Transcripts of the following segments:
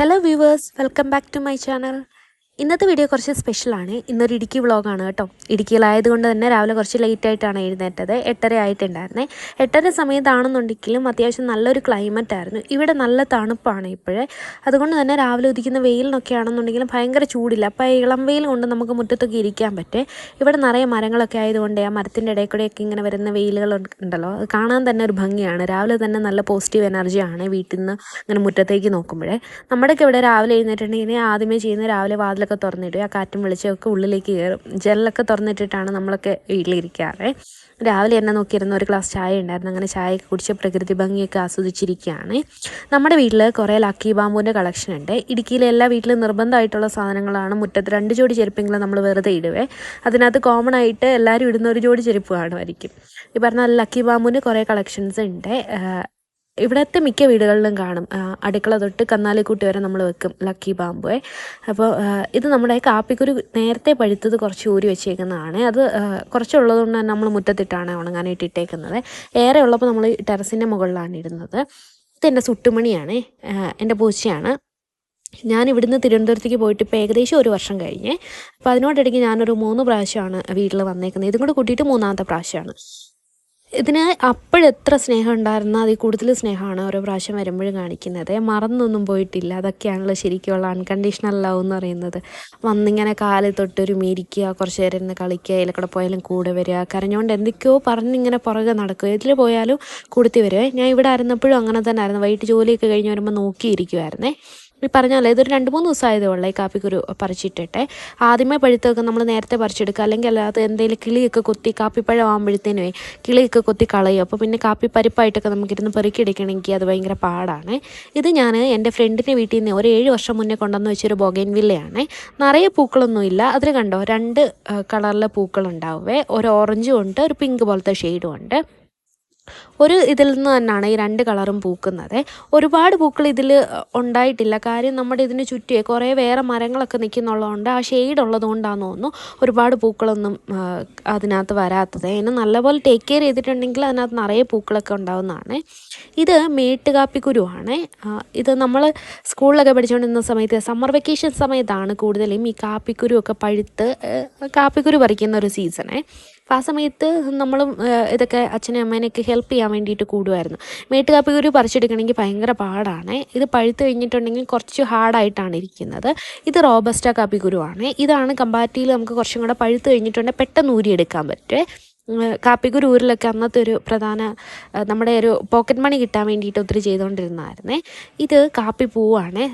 Hello viewers, welcome back to my channel. ഇന്നത്തെ video കുറച്ച് സ്പെഷ്യലാണ്. ഇന്നൊരു ഇടുക്കി വ്ളോഗാണ് കേട്ടോ. ഇടുക്കിയിലായതുകൊണ്ട് തന്നെ രാവിലെ കുറച്ച് ലേറ്റായിട്ടാണ് എഴുന്നേറ്റത്. 8:30 ആയിട്ടുണ്ടായിരുന്നേ. 8:30 സമയത്താണെന്നുണ്ടെങ്കിലും അത്യാവശ്യം നല്ലൊരു ക്ലൈമറ്റ് ആയിരുന്നു. ഇവിടെ നല്ല തണുപ്പാണ് ഇപ്പോഴേ. അതുകൊണ്ട് തന്നെ രാവിലെ ഉദിക്കുന്ന വെയിലിനൊക്കെ ആണെന്നുണ്ടെങ്കിലും ഭയങ്കര ചൂടില്ല. അപ്പോൾ ഇളം വെയിൽ കൊണ്ട് നമുക്ക് മുറ്റത്തൊക്കെ ഇരിക്കാൻ പറ്റേ. ഇവിടെ നിറയെ മരങ്ങളൊക്കെ ആയതുകൊണ്ട് ആ മരത്തിൻ്റെ ഇടയിൽ കൂടെയൊക്കെ ഇങ്ങനെ വരുന്ന വെയിലുകൾ ഉണ്ടല്ലോ, അത് കാണാൻ തന്നെ ഒരു ഭംഗിയാണ്. രാവിലെ തന്നെ നല്ല പോസിറ്റീവ് എനർജിയാണ് വീട്ടിൽ നിന്ന് ഇങ്ങനെ മുറ്റത്തേക്ക് നോക്കുമ്പോഴേ. നമ്മുടെയൊക്കെ ഇവിടെ രാവിലെ എഴുന്നേറ്റുണ്ടെങ്കിൽ ആദ്യമേ ചെയ്യുന്ന രാവിലെ വാതിലൊക്കെ തുറന്നിടുക, ആ കാറ്റും വെളിച്ചമൊക്കെ ഉള്ളിലേക്ക് കയറും. ജനലൊക്കെ തുറന്നിട്ടിട്ടാണ് നമ്മളൊക്കെ വീട്ടിലിരിക്കാറ്. രാവിലെ എന്നെ നോക്കിയിരുന്ന ഒരു ഗ്ലാസ് ചായ ഉണ്ടായിരുന്നു. അങ്ങനെ ചായയൊക്കെ കുടിച്ച് പ്രകൃതി ഭംഗിയൊക്കെ ആസ്വദിച്ചിരിക്കുകയാണ്. നമ്മുടെ വീട്ടിൽ കുറേ ലക്കി ബാമ്പുവിൻ്റെ കളക്ഷൻ ഉണ്ട്. ഇടുക്കിയിലെ എല്ലാ വീട്ടിലും നിർബന്ധമായിട്ടുള്ള സാധനങ്ങളാണ്. മുറ്റത്ത് 2 ജോഡി ചെരുപ്പെങ്കിലും നമ്മൾ വെറുതെ ഇടുവേ. അതിനകത്ത് കോമൺ ആയിട്ട് എല്ലാവരും ഇടുന്ന ഒരു ജോഡി ചെരുപ്പ് കാണുമായിരിക്കും. ഈ പറഞ്ഞ ലക്കി ബാമ്പുവിൻ്റെ കുറേ കളക്ഷൻസ് ഉണ്ട്. ഇവിടുത്തെ മിക്ക വീടുകളിലും കാണും. അടുക്കള തൊട്ട് കന്നാലിക്കൂട്ടി വരെ നമ്മൾ വെക്കും ലക്കി ബാമ്പുവേ. അപ്പോൾ ഇത് നമ്മുടെ കാപ്പിക്കുരു നേരത്തെ പഴുത്തത് കുറച്ച് ഊരി വെച്ചേക്കുന്നതാണ്. അത് കുറച്ചുള്ളതുകൊണ്ട് തന്നെ നമ്മൾ മുറ്റത്തിട്ടാണ് ഉണങ്ങാനായിട്ട് ഇട്ടേക്കുന്നത്. ഏറെ ഉള്ളപ്പോൾ നമ്മൾ ടെറസിൻ്റെ മുകളിലാണ് ഇടുന്നത്. ഇതെൻ്റെ സുട്ടുമണിയാണ്, എൻ്റെ പൂച്ചയാണ്. ഞാൻ ഇവിടുന്ന് തിരുവനന്തപുരത്തേക്ക് പോയിട്ട് ഇപ്പോൾ ഏകദേശം 1 വർഷം കഴിഞ്ഞ്. അപ്പോൾ അതിനോടിടയ്ക്ക് ഞാനൊരു 3 പ്രാവശ്യമാണ് വീട്ടിൽ വന്നേക്കുന്നത്. ഇതും കൂടെ കൂട്ടിയിട്ട് 3ാമത്തെ പ്രാവശ്യമാണ്. ഇതിന് അപ്പോഴെത്ര സ്നേഹം ഉണ്ടായിരുന്നോ അതിൽ കൂടുതൽ സ്നേഹമാണ് ഓരോ പ്രാവശ്യം വരുമ്പോഴും കാണിക്കുന്നത്. മറന്നൊന്നും പോയിട്ടില്ല. അതൊക്കെയാണല്ലോ ശരിക്കുള്ള അൺകണ്ടീഷണൽ ലവ് എന്ന് പറയുന്നത്. വന്നിങ്ങനെ കാല് തൊട്ടൊരു മേരിക്കുക, കുറച്ച് നേരം ഇരുന്ന് കളിക്കുക, ഇതിലൂടെ പോയാലും കൂടെ വരിക, കരഞ്ഞുകൊണ്ട് എന്തൊക്കെയോ പറഞ്ഞിങ്ങനെ പുറകെ നടക്കുക. ഇതിൽ പോയാലും കൂടത്തി വരുവേ. ഞാൻ ഇവിടെ ആയിരുന്നപ്പോഴും അങ്ങനെ തന്നെ ആയിരുന്നു. വൈകിട്ട് ജോലിയൊക്കെ കഴിഞ്ഞ് വരുമ്പോൾ നോക്കിയിരിക്കുമായിരുന്നേ. ഈ പറഞ്ഞാൽ ഇതൊരു 2-3 ദിവസമായതേ ഉള്ളൂ ഈ കാപ്പിക്കുരു പറിച്ചിട്ടിട്ടെ. ആദ്യമേ പഴുത്തൊക്കെ നമ്മൾ നേരത്തെ പറിച്ചെടുക്കുക, അല്ലെങ്കിൽ അല്ലാതെ എന്തെങ്കിലും കിളിയൊക്കെ കൊത്തി കാപ്പിപ്പഴം ആകുമ്പോഴത്തേനുമേ കിളിയൊക്കെ കൊത്തി കളയും. അപ്പോൾ പിന്നെ കാപ്പി പരിപ്പായിട്ടൊക്കെ നമുക്കിരുന്ന് പെറുക്കിയെടുക്കണമെങ്കിൽ അത് ഭയങ്കര പാടാണ്. ഇത് ഞാൻ എൻ്റെ ഫ്രണ്ടിൻ്റെ വീട്ടിൽ നിന്ന് ഒരു 7 വർഷം മുന്നേ കൊണ്ടുവന്ന് വെച്ചൊരു ബൊഗൈൻവില്ലയാണ്. നിറയെ പൂക്കളൊന്നുമില്ല. അതിൽ കണ്ടോ 2 കളറിലെ പൂക്കളുണ്ടാവേ. ഒരു ഓറഞ്ചും ഉണ്ട്, ഒരു പിങ്ക് പോലത്തെ ഷെയ്ഡും ഉണ്ട്. ഒരു ഇതിൽ നിന്ന് തന്നെയാണ് ഈ 2 കളറും പൂക്കുന്നത്. ഒരുപാട് പൂക്കൾ ഇതിൽ ഉണ്ടായിട്ടില്ല. കാര്യം നമ്മുടെ ഇതിന് ചുറ്റുമേ കുറേ വേറെ മരങ്ങളൊക്കെ നിൽക്കുന്നുള്ളതുകൊണ്ട് ആ ഷെയ്ഡ് ഉള്ളതുകൊണ്ടാണെന്ന് തോന്നുന്നു ഒരുപാട് പൂക്കളൊന്നും അതിനകത്ത് വരാത്തത്. അതിന് നല്ലപോലെ ടേക്ക് കെയർ ചെയ്തിട്ടുണ്ടെങ്കിൽ അതിനകത്ത് നിറയെ പൂക്കളൊക്കെ ഉണ്ടാവുന്നതാണ്. ഇത് മേട്ടുകാപ്പിക്കുരുവാണ്. ഇത് നമ്മൾ സ്കൂളിലൊക്കെ പഠിച്ചുകൊണ്ടിരുന്ന സമയത്ത് സമ്മർ വെക്കേഷൻ സമയത്താണ് കൂടുതലും ഈ കാപ്പിക്കുരുവൊക്കെ പഴുത്ത് കാപ്പിക്കുരു പറിക്കുന്ന ഒരു സീസണേ. അപ്പോൾ ആ സമയത്ത് നമ്മളും ഇതൊക്കെ അച്ഛനെയും അമ്മേനെയൊക്കെ ഹെൽപ്പ് ചെയ്യാൻ വേണ്ടിയിട്ട് കൂടുമായിരുന്നു. മേട്ടുകാപ്പിക്കുരു പറിച്ചെടുക്കണമെങ്കിൽ ഭയങ്കര പാടാണ്. ഇത് പഴുത്ത് കഴിഞ്ഞിട്ടുണ്ടെങ്കിൽ കുറച്ച് ഹാർഡായിട്ടാണ് ഇരിക്കുന്നത്. ഇത് റോബസ്റ്റ കാപ്പിക്കുരുവാണ്. ഇതാണ് കമ്പാരിറ്റീവ്ലി നമുക്ക് കുറച്ചും കൂടെ പഴുത്ത് കഴിഞ്ഞിട്ടുണ്ടെങ്കിൽ പെട്ടെന്ന് ഊരിയെടുക്കാൻ പറ്റുമേ. കാപ്പിക്കുരു ഊരിലൊക്കെ അന്നത്തെ ഒരു പ്രധാന നമ്മുടെ ഒരു പോക്കറ്റ് മണി കിട്ടാൻ വേണ്ടിയിട്ട് ഒത്തിരി ചെയ്തുകൊണ്ടിരുന്നതായിരുന്നേ. ഇത് കാപ്പിപ്പൂവാണ്.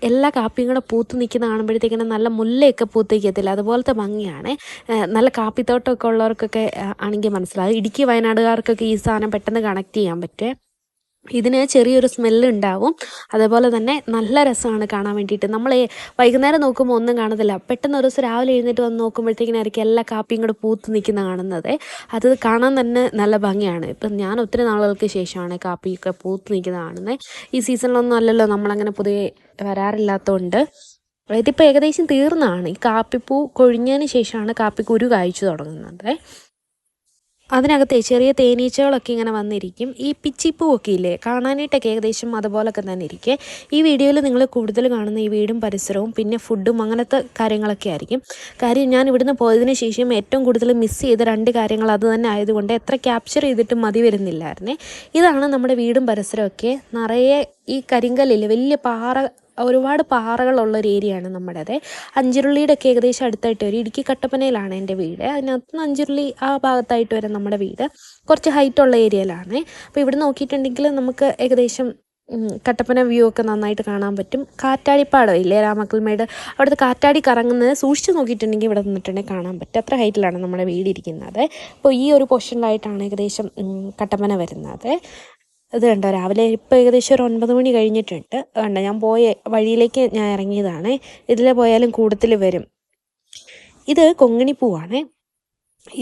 എല്ലാ കാപ്പിയും കൂടെ പൂത്ത് നിൽക്കുന്ന കാണുമ്പോഴത്തേക്കിനും നല്ല മുല്ലയൊക്കെ പൂത്ത് നിൽക്കത്തില്ല, അതുപോലത്തെ ഭംഗിയാണ്. നല്ല കാപ്പിത്തോട്ടമൊക്കെ ഉള്ളവർക്കൊക്കെ ആണെങ്കിൽ മനസ്സിലാവും. ഇടുക്കി വയനാടുകാർക്കൊക്കെ ഈ സാധനം പെട്ടെന്ന് കണക്ട് ചെയ്യാൻ പറ്റുമേ. ഇതിന് ചെറിയൊരു സ്മെല്ല് ഉണ്ടാവും. അതേപോലെ തന്നെ നല്ല രസമാണ് കാണാൻ വേണ്ടിയിട്ട്. നമ്മൾ വൈകുന്നേരം നോക്കുമ്പോൾ ഒന്നും കാണത്തില്ല. പെട്ടെന്ന് ഒരു ദിവസം രാവിലെ എഴുന്നേറ്റ് വന്ന് നോക്കുമ്പോഴത്തേക്കിനായിരിക്കും എല്ലാ കാപ്പിയും കൂടെ പൂത്ത് നിൽക്കുന്ന കാണുന്നത്. അത് കാണാൻ തന്നെ നല്ല ഭംഗിയാണ്. ഇപ്പം ഞാൻ ഒത്തിരി നാളുകൾക്ക് ശേഷമാണ് കാപ്പിയൊക്കെ പൂത്ത് നിൽക്കുന്നത് കാണുന്നത്. ഈ സീസണിലൊന്നും അല്ലല്ലോ നമ്മളങ്ങനെ പൊതുവെ വരാറില്ലാത്തതുകൊണ്ട്. ഇതിപ്പോൾ ഏകദേശം തീർന്നതാണ്. ഈ കാപ്പിപ്പൂ കൊഴിഞ്ഞതിന് ശേഷമാണ് കാപ്പിക്കുരു കായ്ച്ചു തുടങ്ങുന്നത്. അതിനകത്തെ ചെറിയ തേനീച്ചകളൊക്കെ ഇങ്ങനെ വന്നിരിക്കും. ഈ പിച്ചിപ്പൂവൊക്കെ ഇല്ലേ, കാണാനായിട്ടൊക്കെ ഏകദേശം അതുപോലൊക്കെ തന്നെ ഇരിക്കും. ഈ വീഡിയോയിൽ നിങ്ങൾ കൂടുതൽ കാണുന്ന ഈ വീടും പരിസരവും പിന്നെ ഫുഡും അങ്ങനത്തെ കാര്യങ്ങളൊക്കെ ആയിരിക്കും. കാര്യം ഞാൻ ഇവിടുന്ന് പോയതിന് ശേഷം ഏറ്റവും കൂടുതൽ മിസ് ചെയ്ത 2 കാര്യങ്ങൾ അത് തന്നെ ആയതുകൊണ്ട് എത്ര ക്യാപ്ചർ ചെയ്തിട്ടും മതി വരുന്നില്ലായിരുന്നേ. ഇതാണ് നമ്മുടെ വീടും പരിസരമൊക്കെ. നിറയെ ഈ കരിങ്കല്ലില്ലേ, വലിയ ഒരുപാട് പാറകളുള്ളൊരു ഏരിയയാണ് നമ്മുടേത്. അഞ്ചിരുള്ളിയുടെ ഒക്കെ ഏകദേശം അടുത്തായിട്ട് വരും. ഇടുക്കി കട്ടപ്പനയിലാണ് എൻ്റെ വീട്. അതിനകത്ത് അഞ്ചിരുള്ളി ആ ഭാഗത്തായിട്ട് വരും നമ്മുടെ വീട്. കുറച്ച് ഹൈറ്റുള്ള ഏരിയയിലാണ്. അപ്പോൾ ഇവിടെ നോക്കിയിട്ടുണ്ടെങ്കിൽ നമുക്ക് ഏകദേശം കട്ടപ്പന വ്യൂ ഒക്കെ നന്നായിട്ട് കാണാൻ പറ്റും. കാറ്റാടിപ്പാടം ഇല്ലേ, രാമക്കൽമേട്, അവിടുത്തെ കാറ്റാടി കറങ്ങുന്നത് സൂക്ഷിച്ച് നോക്കിയിട്ടുണ്ടെങ്കിൽ ഇവിടെ നിന്നിട്ടുണ്ടെങ്കിൽ കാണാൻ പറ്റും. അത്ര ഹൈറ്റിലാണ് നമ്മുടെ വീടിരിക്കുന്നത്. അപ്പോൾ ഈ ഒരു പൊസിഷനിലായിട്ടാണ് ഏകദേശം കട്ടപ്പന വരുന്നത്. ഇത് കണ്ടോ, രാവിലെ ഇപ്പോൾ ഏകദേശം ഒരു 9 മണി കഴിഞ്ഞിട്ടുണ്ട്. കണ്ടോ, ഞാൻ പോയ വഴിയിലേക്ക് ഞാൻ ഇറങ്ങിയതാണ്. ഇതിലെ പോയാലും കൂട്ടത്തിൽ വരും. ഇത് കൊങ്ങിണിപ്പൂവാണ്.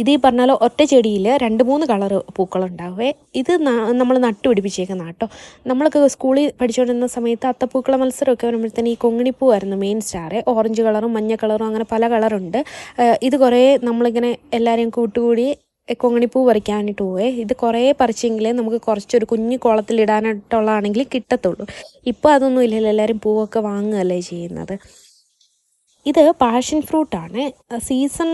ഇത് ഈ പറഞ്ഞാൽ ഒറ്റ ചെടിയിൽ 2-3 കളറ് പൂക്കളുണ്ടാവേ. ഇത് നമ്മൾ നട്ടുപിടിപ്പിച്ചേക്കുന്ന കേട്ടോ. നമ്മളൊക്കെ സ്കൂളിൽ പഠിച്ചുകൊണ്ടിരുന്ന സമയത്ത് അത്തപ്പൂക്കള മത്സരമൊക്കെ വരുമ്പോഴത്തേന് ഈ കൊങ്ങിണിപ്പൂവായിരുന്നു മെയിൻ സ്റ്റാർ. ഓറഞ്ച് കളറും മഞ്ഞ കളറും അങ്ങനെ പല കളറുണ്ട്. ഇത് കുറേ നമ്മളിങ്ങനെ എല്ലാവരെയും കൂട്ടുകൂടി കൊങ്ങിണിപ്പൂ പറിക്കാനായിട്ട് പോവേ. ഇത് കുറേ പറിച്ചെങ്കിലേ നമുക്ക് കുറച്ചൊരു കുഞ്ഞു കുളത്തിലിടാനായിട്ടുള്ളതാണെങ്കിൽ കിട്ടത്തുള്ളൂ. ഇപ്പോൾ അതൊന്നും ഇല്ലല്ലോ, എല്ലാവരും പൂവൊക്കെ വാങ്ങുകയല്ലേ ചെയ്യുന്നത്. ഇത് പാഷൻ ഫ്രൂട്ടാണ്. സീസൺ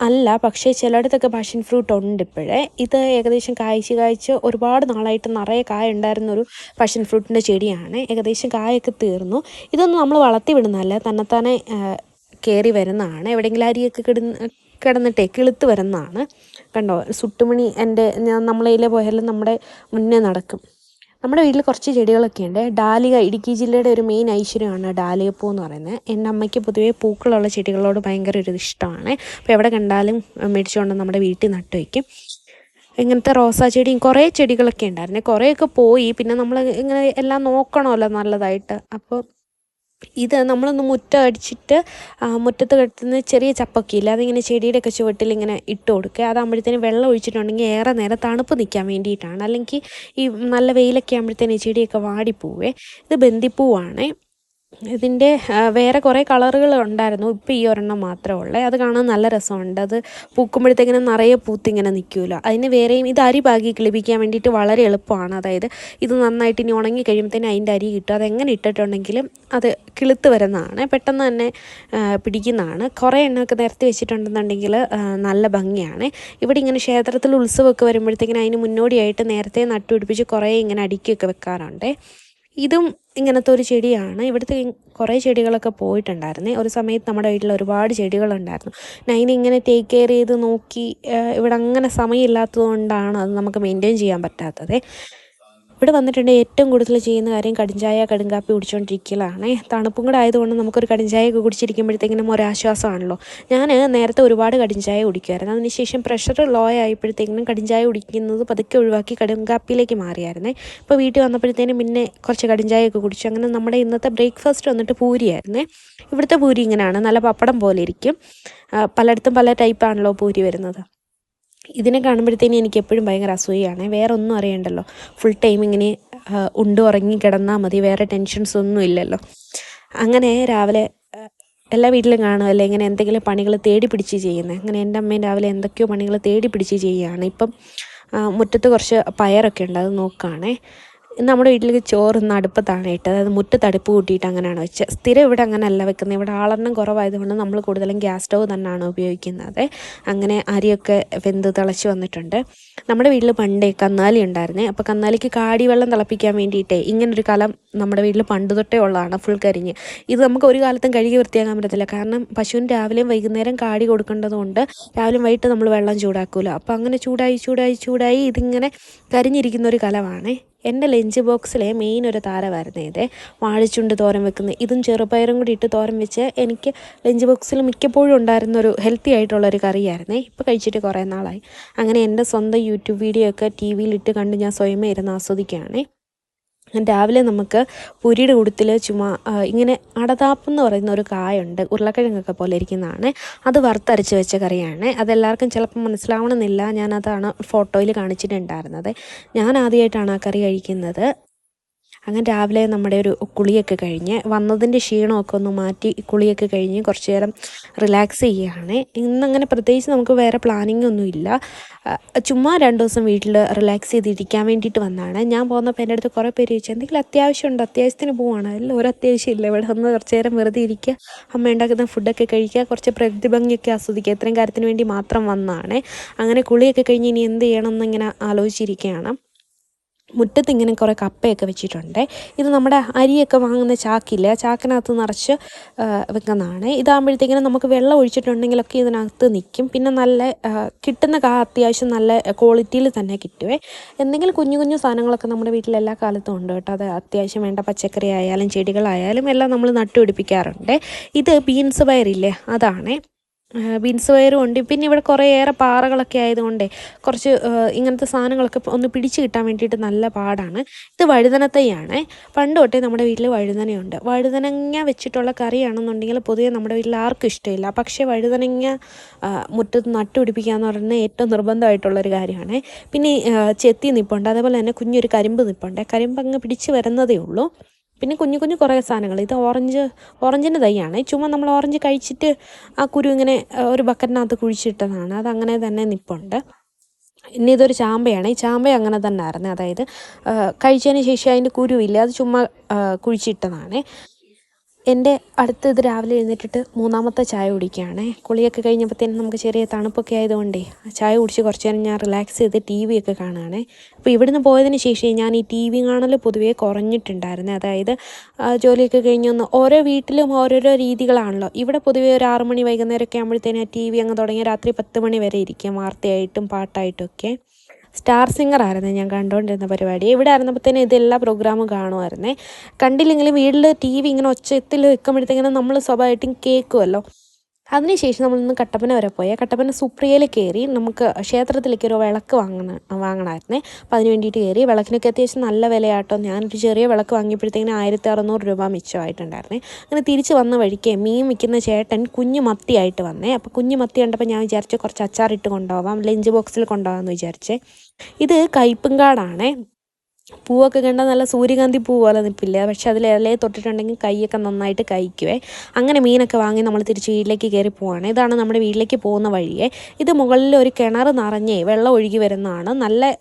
അല്ല, പക്ഷേ ചിലയിടത്തൊക്കെ പാഷൻ ഫ്രൂട്ട് ഉണ്ട് ഇപ്പോഴേ. ഇത് ഏകദേശം കായ്ച്ച് ഒരുപാട് നാളായിട്ട് നിറയെ കായ ഉണ്ടായിരുന്നൊരു പാഷൻ ഫ്രൂട്ടിൻ്റെ ചെടിയാണ്. ഏകദേശം കായൊക്കെ തീർന്നു. ഇതൊന്നും നമ്മൾ വളർത്തി വിടുന്നതല്ല, തന്നെത്താനെ കയറി വരുന്നതാണ്. എവിടെയെങ്കിലും അരിയൊക്കെ കിടന്നിട്ടേ കിളുത്ത് വരുന്നതാണ്. കണ്ടോ, സുട്ടുമണി നമ്മളതിലെ പോയാലും നമ്മുടെ മുന്നേ നടക്കും. നമ്മുടെ വീട്ടിൽ കുറച്ച് ചെടികളൊക്കെ ഉണ്ട്. ഡാലിയ ഇടുക്കി ജില്ലയുടെ ഒരു മെയിൻ ഐശ്വര്യമാണ് ഡാലിയപ്പൂ എന്ന് പറയുന്നത്. എൻ്റെ അമ്മയ്ക്ക് പൊതുവേ പൂക്കളുള്ള ചെടികളോട് ഭയങ്കര ഒരു ഇഷ്ടമാണ്. അപ്പോൾ എവിടെ കണ്ടാലും മേടിച്ചുകൊണ്ട് നമ്മുടെ വീട്ടിൽ നട്ടു വയ്ക്കും. ഇങ്ങനത്തെ റോസാ ചെടിയും കുറേ ചെടികളൊക്കെ ഉണ്ടായിരുന്നു. കുറേയൊക്കെ പോയി. പിന്നെ നമ്മൾ ഇങ്ങനെ എല്ലാം നോക്കണമല്ലോ നല്ലതായിട്ട്. അപ്പോൾ ഇത് നമ്മളൊന്ന് മുറ്റം അടിച്ചിട്ട് മുറ്റത്ത് കെട്ടുന്ന ചെറിയ ചപ്പൊക്കെ ഇല്ല, അതിങ്ങനെ ചെടിയുടെയൊക്കെ ചുവട്ടിൽ ഇങ്ങനെ ഇട്ട് കൊടുക്കുക. അതാകുമ്പോഴത്തേനും വെള്ളം ഒഴിച്ചിട്ടുണ്ടെങ്കിൽ ഏറെ നേരം തണുപ്പ് നിൽക്കാൻ വേണ്ടിയിട്ടാണ്. അല്ലെങ്കിൽ ഈ നല്ല വെയിലൊക്കെ ആകുമ്പോഴത്തേനും ചെടിയൊക്കെ വാടിപ്പോവേ. ഇത് ബന്ദിപ്പൂവാണ്. ഇതിൻ്റെ വേറെ കുറേ കളറുകൾ ഉണ്ടായിരുന്നു. ഇപ്പോൾ ഈ ഒരെണ്ണം മാത്രമേ ഉള്ളൂ. അത് കാണാൻ നല്ല രസമുണ്ട്. അത് പൂക്കുമ്പോഴത്തേക്കിങ്ങനെ നിറയെ പൂത്തിങ്ങനെ നിൽക്കുമല്ലോ. അതിന് വേറെയും ഇത് അരി പാകി കിളിപ്പിക്കാൻ വേണ്ടിയിട്ട് വളരെ എളുപ്പമാണ്. അതായത് ഇത് നന്നായിട്ട് ഇനി ഉണങ്ങി കഴിയുമ്പോഴത്തേനും അതിൻ്റെ അരി കിട്ടും. അതെങ്ങനെ ഇട്ടിട്ടുണ്ടെങ്കിലും അത് കിളുത്ത് വരുന്നതാണ്, പെട്ടെന്ന് തന്നെ പിടിക്കുന്നതാണ്. കുറേ എണ്ണമൊക്കെ നിരത്തി വെച്ചിട്ടുണ്ടെന്നുണ്ടെങ്കിൽ നല്ല ഭംഗിയാണ്. ഇവിടെ ഇങ്ങനെ ക്ഷേത്രത്തിൽ ഉത്സവമൊക്കെ വരുമ്പോഴത്തേക്കിനും അതിന് മുന്നോടിയായിട്ട് നേരത്തെ നട്ടുപിടിപ്പിച്ച് കുറേ ഇങ്ങനെ അടുക്കിയൊക്കെ വെക്കാറുണ്ട്. ഇതും ഇങ്ങനത്തെ ഒരു ചെടിയാണ്. ഇവിടുത്തെ കുറേ ചെടികളൊക്കെ പോയിട്ടുണ്ടായിരുന്നേ. ഒരു സമയത്ത് നമ്മുടെ വീട്ടിൽ ഒരുപാട് ചെടികളുണ്ടായിരുന്നു. അതിനിങ്ങനെ ടേക്ക് കെയർ ചെയ്ത് നോക്കി ഇവിടെ അങ്ങനെ സമയമില്ലാത്തത് കൊണ്ടാണ് അത് നമുക്ക് മെയിൻറ്റെയിൻ ചെയ്യാൻ പറ്റാത്തത്. ഇവിടെ വന്നിട്ടുണ്ടെങ്കിൽ ഏറ്റവും കൂടുതൽ ചെയ്യുന്ന കാര്യം കടുംചായ കടുങ്കാപ്പി കുടിച്ചുകൊണ്ടിരിക്കലാണ്. തണുപ്പും കൂടെ ആയതുകൊണ്ട് നമുക്കൊരു കടുംചായയൊക്കെ കുടിച്ചിരിക്കുമ്പോഴത്തേക്കിനും ഒരാശ്വാസമാണല്ലോ. ഞാൻ നേരത്തെ ഒരുപാട് കടുംചായ കുടിക്കുമായിരുന്നു. അതിനുശേഷം പ്രഷർ ലോ ആയപ്പോഴത്തേക്കിനും കടുംചായ കുടിക്കുന്നത് പതുക്കെ ഒഴിവാക്കി കടുങ്കാപ്പിയിലേക്ക് മാറിയായിരുന്നേ. ഇപ്പോൾ വീട്ടിൽ വന്നപ്പോഴത്തേനും പിന്നെ കുറച്ച് കടുംചായയൊക്കെ കുടിച്ചു. അങ്ങനെ നമ്മുടെ ഇന്നത്തെ ബ്രേക്ക്ഫാസ്റ്റ് വന്നിട്ട് പൂരിയായിരുന്നേ. ഇവിടുത്തെ പൂരി ഇങ്ങനെയാണ്, നല്ല പപ്പടം പോലെ ഇരിക്കും. പലയിടത്തും പല ടൈപ്പാണല്ലോ പൂരി വരുന്നത്. ഇതിനെ കാണുമ്പോഴത്തേനും എനിക്ക് എപ്പോഴും ഭയങ്കര അസൂയാണ്. വേറെ ഒന്നും അറിയണ്ടല്ലോ, ഫുൾ ടൈം ഇങ്ങനെ ഉറങ്ങി കിടന്നാൽ മതി, വേറെ ടെൻഷൻസ് ഒന്നും ഇല്ലല്ലോ. അങ്ങനെ രാവിലെ എല്ലാ വീട്ടിലും കാണുമല്ലോ ഇങ്ങനെ എന്തെങ്കിലും പണികൾ തേടി പിടിച്ച് ചെയ്യുന്നത്. അങ്ങനെ എൻ്റെ അമ്മയും രാവിലെ എന്തൊക്കെയോ പണികൾ തേടി പിടിച്ച് ചെയ്യുകയാണ്. ഇപ്പം മുറ്റത്ത് കുറച്ച് പയറൊക്കെ ഉണ്ട്, അത് നോക്കുകയാണേ. നമ്മുടെ വീട്ടിലേക്ക് ചോറ് ഇന്ന് അടുപ്പത്താണ് ഇട്ടത്. അതായത് മുറ്റത്ത് അടുപ്പ് കൂട്ടിയിട്ട് അങ്ങനെയാണ് വെച്ചത്. സ്ഥിരം ഇവിടെ അങ്ങനെയല്ല വെക്കുന്നത്. ഇവിടെ ആളെണ്ണം കുറവായതുകൊണ്ട് നമ്മൾ കൂടുതലും ഗ്യാസ് സ്റ്റവ് തന്നെയാണ് ഉപയോഗിക്കുന്നത്. അങ്ങനെ അരിയൊക്കെ വെന്ത് തിളച്ച് വന്നിട്ടുണ്ട്. നമ്മുടെ വീട്ടിൽ പണ്ടേ കന്നാലി ഉണ്ടായിരുന്നേ. അപ്പോൾ കന്നാലിക്ക് കാടി വെള്ളം തിളപ്പിക്കാൻ വേണ്ടിയിട്ടേ ഇങ്ങനൊരു കലം നമ്മുടെ വീട്ടിൽ പണ്ട് തൊട്ടേ ഉള്ളതാണ്, ഫുൾ കരിഞ്ഞ്. ഇത് നമുക്ക് ഒരു കാലത്തും കഴുകി വൃത്തിയാക്കാൻ പറ്റത്തില്ല. കാരണം പശുവിന് രാവിലെയും വൈകുന്നേരം കാടി കൊടുക്കേണ്ടതുകൊണ്ട് രാവിലെയും വൈകിട്ട് നമ്മൾ വെള്ളം ചൂടാക്കൂല. അപ്പോൾ അങ്ങനെ ചൂടായി ഇതിങ്ങനെ കരിഞ്ഞിരിക്കുന്ന ഒരു കലമാണ്. എൻ്റെ ലഞ്ച് ബോക്സിലെ മെയിൻ ഒരു താരമായിരുന്നു ഇത്, വാഴച്ചുണ്ട് തോരൻ വെക്കുന്നത്. ഇതും ചെറുപയറും കൂടി ഇട്ട് തോരൻ വെച്ച് എനിക്ക് ലഞ്ച് ബോക്സിൽ മിക്കപ്പോഴും ഉണ്ടായിരുന്നൊരു ഹെൽത്തി ആയിട്ടുള്ളൊരു കറിയായിരുന്നേ. ഇപ്പോൾ കഴിച്ചിട്ട് കുറേ നാളായി. അങ്ങനെ എൻ്റെ സ്വന്തം യൂട്യൂബ് വീഡിയോ ഒക്കെ ടി വിയിലിട്ട് കണ്ട് ഞാൻ സ്വയമേ ഇരുന്ന് ആസ്വദിക്കുകയാണ്. രാവിലെ നമുക്ക് പുരിയുടെ കൂട്ടത്തിൽ ചുമ്മാ ഇങ്ങനെ അടതാപ്പ് എന്ന് പറയുന്ന ഒരു കായുണ്ട്, ഉരുളക്കിഴങ്ങൊക്കെ പോലെ ഇരിക്കുന്നതാണ്. അത് വറുത്തരച്ച് വെച്ച കറിയാണ്. അതെല്ലാവർക്കും ചിലപ്പോൾ മനസ്സിലാവണമെന്നില്ല, ഞാനതാണ് ഫോട്ടോയിൽ കാണിച്ചിട്ടുണ്ടായിരുന്നത്. ഞാൻ ആദ്യമായിട്ടാണ് ആ കറി കഴിക്കുന്നത്. അങ്ങനെ രാവിലെ നമ്മുടെ ഒരു കുളിയൊക്കെ കഴിഞ്ഞ് വന്നതിൻ്റെ ക്ഷീണമൊക്കെ ഒന്ന് മാറ്റി കുളിയൊക്കെ കഴിഞ്ഞ് കുറച്ച് നേരം റിലാക്സ് ചെയ്യുകയാണ്. ഇന്നങ്ങനെ പ്രത്യേകിച്ച് നമുക്ക് വേറെ പ്ലാനിങ് ഒന്നുമില്ല. ചുമ്മാ 2 ദിവസം വീട്ടിൽ റിലാക്സ് ചെയ്തിരിക്കാൻ വേണ്ടിയിട്ട് വന്നതാണ്. ഞാൻ പോകുന്നപ്പോൾ എൻ്റെ അടുത്ത് കുറേ പേര് ചോദിച്ചു എന്തെങ്കിലും അത്യാവശ്യമുണ്ടോ, അത്യാവശ്യത്തിന് പോവാണ്. അല്ല, ഒരു അത്യാവശ്യമില്ല. ഇവിടെ വന്ന് കുറച്ച് നേരം വെറുതെ ഇരിക്കുക, അമ്മ ഉണ്ടാക്കുന്ന ഫുഡൊക്കെ കഴിക്കുക, കുറച്ച് പ്രകൃതി ഭംഗിയൊക്കെ ആസ്വദിക്കുക, ഇത്രയും കാര്യത്തിന് വേണ്ടി മാത്രം വന്നതാണ്. അങ്ങനെ കുളിയൊക്കെ കഴിഞ്ഞ് ഇനി എന്ത് ചെയ്യണം എന്നിങ്ങനെ ആലോചിച്ചിരിക്കുകയാണ്. മുറ്റത്ത് ഇങ്ങനെ കുറേ കപ്പയൊക്കെ വെച്ചിട്ടുണ്ട്. ഇത് നമ്മുടെ അരിയൊക്കെ വാങ്ങുന്ന ചാക്കില്ല, ചാക്കിനകത്ത് നിറച്ച് വെക്കുന്നതാണ്. ഇതാകുമ്പോഴത്തേക്കിനും നമുക്ക് വെള്ളം ഒഴിച്ചിട്ടുണ്ടെങ്കിലൊക്കെ ഇതിനകത്ത് നിൽക്കും. പിന്നെ നല്ല കിട്ടുന്ന അത്യാവശ്യം നല്ല ക്വാളിറ്റിയിൽ തന്നെ കിട്ടുമേ. എന്തെങ്കിലും കുഞ്ഞു കുഞ്ഞു സാധനങ്ങളൊക്കെ നമ്മുടെ വീട്ടിൽ എല്ലാ കാലത്തും ഉണ്ട് കേട്ടോ. അത് അത്യാവശ്യം വേണ്ട പച്ചക്കറി ആയാലും ചെടികളായാലും എല്ലാം നമ്മൾ നട്ടുപിടിപ്പിക്കാറുണ്ട്. ഇത് ബീൻസ് പയറില്ലേ, അതാണ്. ബീൻസ് പയറും ഉണ്ട്. പിന്നെ ഇവിടെ കുറേയേറെ പാറകളൊക്കെ ആയതുകൊണ്ടേ കുറച്ച് ഇങ്ങനത്തെ സാധനങ്ങളൊക്കെ ഒന്ന് പിടിച്ച് കിട്ടാൻ വേണ്ടിയിട്ട് നല്ല പാടാണ്. ഇത് വഴുതനത്തൈയാണ്. പണ്ട് തൊട്ടേ നമ്മുടെ വീട്ടിൽ വഴുതനയുണ്ട്. വഴുതനങ്ങ വെച്ചിട്ടുള്ള കറിയാണെന്നുണ്ടെങ്കിൽ പൊതുവെ നമ്മുടെ വീട്ടിൽ ആർക്കും ഇഷ്ടമില്ല. പക്ഷേ വഴുതനങ്ങ മുറ്റത്ത് നട്ടുപിടിപ്പിക്കുക എന്ന് പറയുന്നത് ഏറ്റവും നിർബന്ധമായിട്ടുള്ളൊരു കാര്യമാണ്. പിന്നെ ചെത്തി നിൽപ്പുണ്ട്, അതേപോലെ തന്നെ കുഞ്ഞൊരു കരിമ്പ് നിൽപ്പുണ്ട്. കരിമ്പ് അങ്ങ് പിടിച്ച് വരുന്നതേ ഉള്ളൂ. പിന്നെ കുഞ്ഞു കുഞ്ഞു കുറേ സാധനങ്ങൾ. ഇത് ഓറഞ്ചിൻ്റെ തൈയാണ്. ചുമ്മാ നമ്മൾ ഓറഞ്ച് കഴിച്ചിട്ട് ആ കുരു ഇങ്ങനെ ഒരു ബക്കറ്റിനകത്ത് കുഴിച്ചിട്ടതാണ്. അതങ്ങനെ തന്നെ നിൽപ്പുണ്ട്. ഇനി ഇതൊരു ചാമ്പയാണ്. ഈ ചാമ്പ അങ്ങനെ തന്നെ ആയിരുന്നു. അതായത് കഴിച്ചതിന് ശേഷം അതിൻ്റെ കുരുവില്ല, അത് ചുമ്മാ കുഴിച്ചിട്ടതാണ്. എൻ്റെ അടുത്ത് ഇത് രാവിലെ എഴുന്നേറ്റിട്ട് മൂന്നാമത്തെ ചായ കുടിക്കുകയാണ്. കുളിയൊക്കെ കഴിഞ്ഞപ്പോഴത്തേനും നമുക്ക് ചെറിയ തണുപ്പൊക്കെ ആയതുകൊണ്ടേ ചായ കുടിച്ച് കുറച്ച് നേരം ഞാൻ റിലാക്സ് ചെയ്ത് ടി വി ഒക്കെ കാണുകയാണ്. അപ്പോൾ ഇവിടുന്ന് പോയതിന് ശേഷം ഞാൻ ഈ ടി വി കാണൽ പൊതുവേ കുറഞ്ഞിട്ടുണ്ടായിരുന്നു. അതായത് ജോലിയൊക്കെ കഴിഞ്ഞൊന്ന് ഓരോ വീട്ടിലും ഓരോരോ രീതികളാണല്ലോ. ഇവിടെ പൊതുവേ ഒരു 6 മണി വൈകുന്നേരമൊക്കെ ആകുമ്പോഴത്തേനും ടി വി അങ്ങ് തുടങ്ങി രാത്രി 10 മണി വരെ ഇരിക്കും, വാർത്തയായിട്ടും പാട്ടായിട്ടും ഒക്കെ. സ്റ്റാർ സിംഗർ ആയിരുന്നു ഞാൻ കണ്ടുകൊണ്ടിരുന്ന പരിപാടി. ഇവിടെ ആയിരുന്നപ്പോഴത്തേനും ഇതെല്ലാ പ്രോഗ്രാമും കാണുമായിരുന്നേ. കണ്ടില്ലെങ്കിലും വീട്ടിൽ ടി വി ഇങ്ങനെ ഒച്ചത്തിൽ വെക്കുമ്പോഴത്തേക്കിനും നമ്മൾ സ്വാഭാവികമായിട്ടും കേൾക്കുമല്ലോ. അതിനുശേഷം നമ്മളിന്ന് കട്ടപ്പന വരെ പോയി. കട്ടപ്പന സുപ്രിയയിൽ കയറി നമുക്ക് ക്ഷേത്രത്തിലേക്ക് ഒരു വിളക്ക് വാങ്ങണമായിരുന്നേ. അപ്പോൾ അതിന് വേണ്ടിയിട്ട് കയറി. വിളക്കിനൊക്കെ അത്യാവശ്യം നല്ല വിലയാട്ടോ. ഞാനൊരു ചെറിയ വിളക്ക് വാങ്ങിയപ്പോഴത്തേക്കിനും 1600 രൂപ മിച്ചമായിട്ടുണ്ടായിരുന്നേ. അങ്ങനെ തിരിച്ച് വന്ന വഴിക്ക് മീൻ വിൽക്കുന്ന ചേട്ടൻ കുഞ്ഞു മത്തിയായിട്ട് വന്നേ. അപ്പോൾ കുഞ്ഞു മത്തി കണ്ടപ്പോൾ ഞാൻ വിചാരിച്ചു കുറച്ച് അച്ചാറിട്ട് കൊണ്ടുപോകാം, ലഞ്ച് ബോക്സിൽ കൊണ്ടുപോകാമെന്ന് വിചാരിച്ചേ. ഇത് കയ്പുങ്കാടാണേ. പൂവൊക്കെ കണ്ടാൽ നല്ല സൂര്യകാന്തി പൂ പോലെ നിൽപ്പില്ല, പക്ഷെ അതിൽ ഇലയെ തൊട്ടിട്ടുണ്ടെങ്കിൽ കൈയൊക്കെ നന്നായിട്ട് കഴിക്കുവേ. അങ്ങനെ മീനൊക്കെ വാങ്ങി നമ്മൾ തിരിച്ച് വീട്ടിലേക്ക് കയറി പോവാണ്. ഇതാണ് നമ്മുടെ വീട്ടിലേക്ക് പോകുന്ന വഴിയേ. ഇത് മുകളിൽ ഒരു കിണർ നിറഞ്ഞേ വെള്ളം ഒഴുകി വരുന്നതാണ്. നല്ല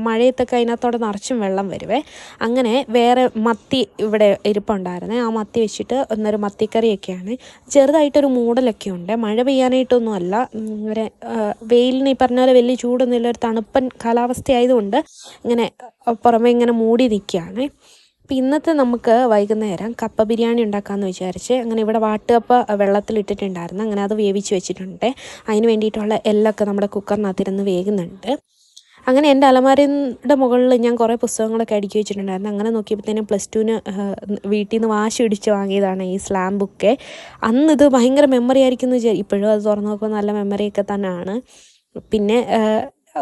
മഴയത്തൊക്കെ അതിനകത്തോടെ നിറച്ചും വെള്ളം വരുവേ. അങ്ങനെ വേറെ മത്തി ഇവിടെ ഇരിപ്പുണ്ടായിരുന്നേ. ആ മത്തി വെച്ചിട്ട് ഒന്നൊരു മത്തിക്കറിയൊക്കെയാണ്. ചെറുതായിട്ടൊരു മൂടലൊക്കെ ഉണ്ട്. മഴ പെയ്യാനായിട്ടൊന്നും അല്ല, ഇവരെ വെയിലിന് ഈ പറഞ്ഞ പോലെ വലിയ ചൂടൊന്നുമില്ല, ഒരു തണുപ്പൻ കാലാവസ്ഥ ആയതുകൊണ്ട് ഇങ്ങനെ പുറമെ ഇങ്ങനെ മൂടി നിൽക്കുകയാണ്. അപ്പം ഇന്നത്തെ നമുക്ക് വൈകുന്നേരം കപ്പ ബിരിയാണി ഉണ്ടാക്കാമെന്ന് വിചാരിച്ച് അങ്ങനെ ഇവിടെ വാട്ടുകപ്പ വെള്ളത്തിലിട്ടിട്ടുണ്ടായിരുന്നു. അങ്ങനെ അത് വേവിച്ച് വെച്ചിട്ടുണ്ട്. അതിന് വേണ്ടിയിട്ടുള്ള എല്ലൊക്കെ നമ്മുടെ കുക്കറിനകത്തിരുന്ന് വേകുന്നുണ്ട്. അങ്ങനെ എൻ്റെ അലമാരയുടെ മുകളിൽ ഞാൻ കുറേ പുസ്തകങ്ങളൊക്കെ അടുക്കി വെച്ചിട്ടുണ്ടായിരുന്നു. അങ്ങനെ നോക്കിയപ്പോഴത്തേനും +2 വീട്ടിൽ നിന്ന് വാശി പിടിച്ച് വാങ്ങിയതാണ് ഈ സ്ലാം ബുക്ക്. അന്ന് ഇത് ഭയങ്കര മെമ്മറി ആയിരിക്കും എന്ന് ഇപ്പോഴും അത് തുറന്ന് നോക്കുമ്പോൾ നല്ല മെമ്മറിയൊക്കെ തന്നെയാണ്. പിന്നെ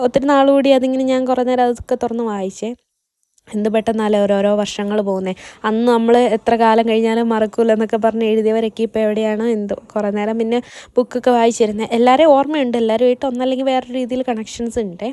ഒത്തിരി നാളുകൂടി അതിങ്ങനെ ഞാൻ കുറേ നേരം അതൊക്കെ തുറന്ന് വായിച്ചേ. എന്ത് പെട്ടെന്നല്ലേ ഓരോരോ വർഷങ്ങൾ പോകുന്നത്. അന്ന് നമ്മൾ എത്ര കാലം കഴിഞ്ഞാലും മറക്കൂല എന്നൊക്കെ പറഞ്ഞ് എഴുതിയവരൊക്കെ ഇപ്പോൾ എവിടെയാണോ എന്തോ. കുറേ നേരം പിന്നെ ബുക്കൊക്കെ വായിച്ചിരുന്നത്. എല്ലാവരെയും ഓർമ്മയുണ്ട്, എല്ലാവരുമായിട്ട് ഒന്നല്ലെങ്കിൽ വേറൊരു രീതിയിൽ കണക്ഷൻസ് ഉണ്ട്.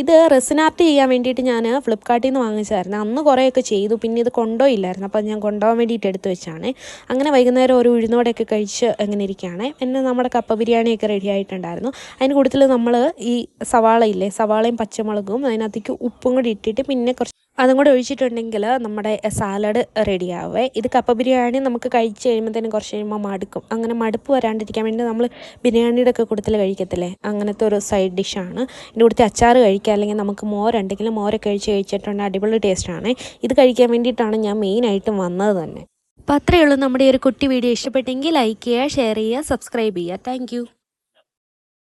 ഇത് റെസിൻ ആർട്ട് ചെയ്യാൻ വേണ്ടിയിട്ട് ഞാൻ ഫ്ലിപ്കാർട്ടിൽ നിന്ന് വാങ്ങിച്ചതായിരുന്നു. അന്ന് കുറേയൊക്കെ ചെയ്തു, പിന്നെ ഇത് കൊണ്ടുപോയില്ലായിരുന്നു. അപ്പോൾ ഞാൻ കൊണ്ടുപോകാൻ വേണ്ടിയിട്ട് എടുത്ത് വെച്ചാണ്. അങ്ങനെ വൈകുന്നേരം ഒരു ഉഴുന്നോടെയൊക്കെ കഴിച്ച് അങ്ങനെ ഇരിക്കുകയാണ്. പിന്നെ നമ്മുടെ കപ്പ ബിരിയാണിയൊക്കെ റെഡി ആയിട്ടുണ്ടായിരുന്നു. അതിന് കൂടുതൽ നമ്മൾ ഈ സവാളയില്ലേ, സവാളയും പച്ചമുളകും അതിനകത്തേക്ക് ഉപ്പും കൂടി ഇട്ടിട്ട് പിന്നെ കുറച്ച് അതും കൂടെ ഒഴിച്ചിട്ടുണ്ടെങ്കിൽ നമ്മുടെ സാലഡ് റെഡിയാവേ. ഇത് കപ്പ ബിരിയാണി നമുക്ക് കഴിച്ച് കഴിയുമ്പോഴത്തേനും കുറച്ച് കഴിയുമ്പോൾ മടുക്കും. അങ്ങനെ മടുപ്പ് വരാണ്ടിരിക്കാൻ വേണ്ടി നമ്മൾ ബിരിയാണിയുടെ ഒക്കെ കൂട്ടത്തിൽ കഴിക്കത്തില്ലേ, അങ്ങനത്തെ ഒരു സൈഡ് ഡിഷാണ്. ഇതിൻ്റെ കൂട്ടത്തിൽ അച്ചാർ കഴിക്കുക, അല്ലെങ്കിൽ നമുക്ക് മോരുണ്ടെങ്കിൽ മോരൊക്കെ കഴിച്ചിട്ടുണ്ടെങ്കിൽ അടിപൊളി ടേസ്റ്റാണ്. ഇത് കഴിക്കാൻ വേണ്ടിയിട്ടാണ് ഞാൻ മെയിനായിട്ടും വന്നത് തന്നെ. അപ്പോൾ അത്രയേ ഉള്ളൂ നമ്മുടെ ഒരു കുട്ടി വീഡിയോ. ഇഷ്ടപ്പെട്ടെങ്കിൽ ലൈക്ക് ചെയ്യുക, ഷെയർ ചെയ്യുക, സബ്സ്ക്രൈബ് ചെയ്യുക. താങ്ക്